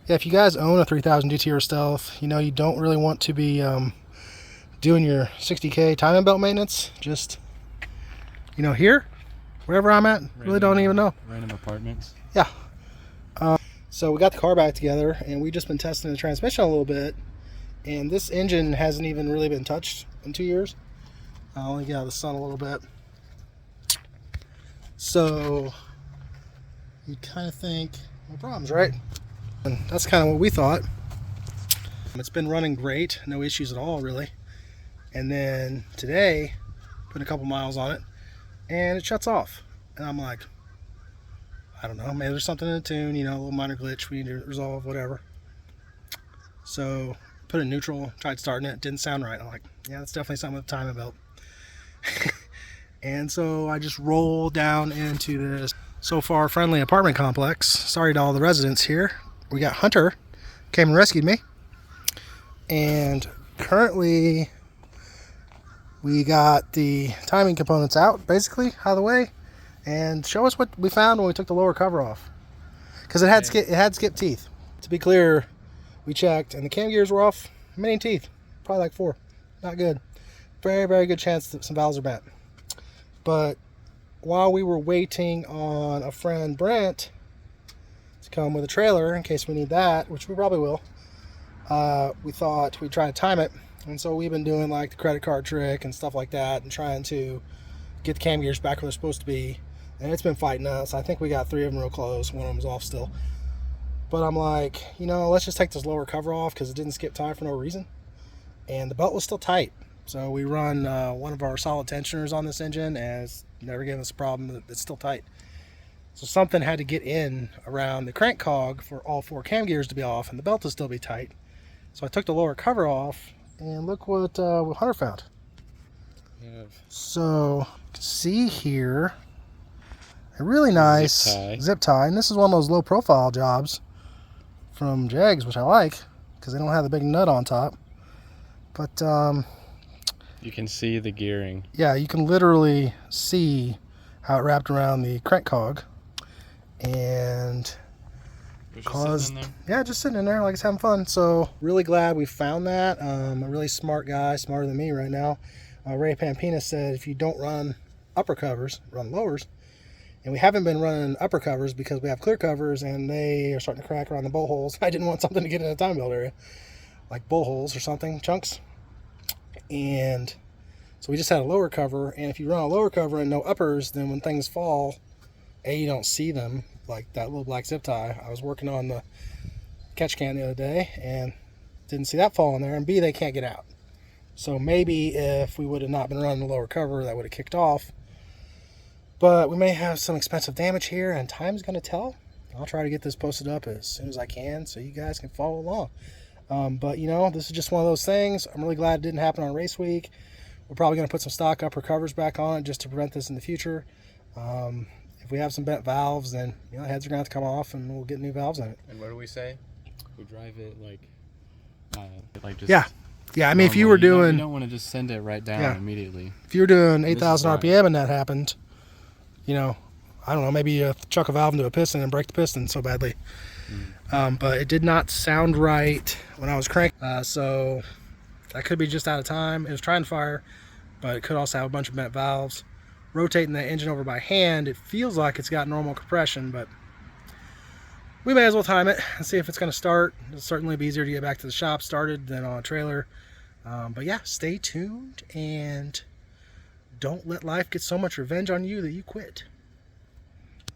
Yeah, if you guys own a 3000 GTR Stealth, you know you don't really want to be doing your 60K timing belt maintenance. Just, you know, here, wherever I'm at, really don't even know. Random apartments. Yeah. So we got the car back together, and we've just been testing the transmission a little bit. And this engine hasn't even really been touched in 2 years. I'll only get out of the sun a little bit. So you kind of think, no problems, right? And that's kind of what we thought. It's been running great, no issues at all, really. And then today, put a couple miles on it, and it shuts off. And I'm like, I don't know, maybe there's something in the tune, you know, a little minor glitch we need to resolve, whatever. So put it in neutral, tried starting it, didn't sound right. I'm like, yeah, that's definitely something with the timing belt. And so I just rolled down into this so far friendly apartment complex. Sorry to all the residents here. We got Hunter, came and rescued me. And currently we got the timing components out, basically, out of the way. And show us what we found when we took the lower cover off. Because it had skip teeth. To be clear, we checked and the cam gears were off. Many teeth, probably like 4. Not good. Very, very good chance that some valves are bent. But while we were waiting on a friend, Brent, to come with a trailer in case we need that, which we probably will, we thought we'd try to time it. And so we've been doing like the credit card trick and stuff like that and trying to get the cam gears back where they're supposed to be. And it's been fighting us. I think we got 3 of them real close. One of them was off still. But I'm like, you know, let's just take this lower cover off because it didn't skip tie for no reason. And the belt was still tight. So we run one of our solid tensioners on this engine, and it's never given us a problem. It's still tight. So something had to get in around the crank cog for all 4 cam gears to be off and the belt to still be tight. So I took the lower cover off, and look what Hunter found. Yeah. So you can see here a really nice zip tie. And this is one of those low profile jobs from Jags, which I like because they don't have the big nut on top. But you can see the gearing. Yeah, you can literally see how it wrapped around the crank cog and caused, yeah, just sitting in there like it's having fun. So really glad we found that. A really smart guy, smarter than me right now, Ray Pampina, said if you don't run upper covers, run lowers. And we haven't been running upper covers because we have clear covers and they are starting to crack around the bolt holes. I didn't want something to get in the time belt area, like bolt holes or something, chunks. And so we just had a lower cover, and if you run a lower cover and no uppers, then when things fall, A, you don't see them, like that little black zip tie. I was working on the catch can the other day and didn't see that fall in there, and B, they can't get out. So maybe if we would have not been running the lower cover, that would have kicked off. But we may have some expensive damage here, and time's going to tell. I'll try to get this posted up as soon as I can so you guys can follow along. But, you know, this is just one of those things. I'm really glad it didn't happen on race week. We're probably going to put some stock upper covers back on it just to prevent this in the future. If we have some bent valves, then, you know, heads are going to have to come off and we'll get new valves in it. And what do we say? We drive it like just... Yeah. Yeah, I mean, if you were doing... You don't want to just send it right down immediately. If you were doing 8,000 RPM and that happened, you know, I don't know, maybe you chuck a valve into a piston and break the piston so badly. But it did not sound right when I was cranking, so that could be just out of time. It was trying to fire, but it could also have a bunch of bent valves. Rotating the engine over by hand, it feels like it's got normal compression, but we may as well time it and see if it's going to start. It'll certainly be easier to get back to the shop started than on a trailer. But yeah, stay tuned and don't let life get so much revenge on you that you quit.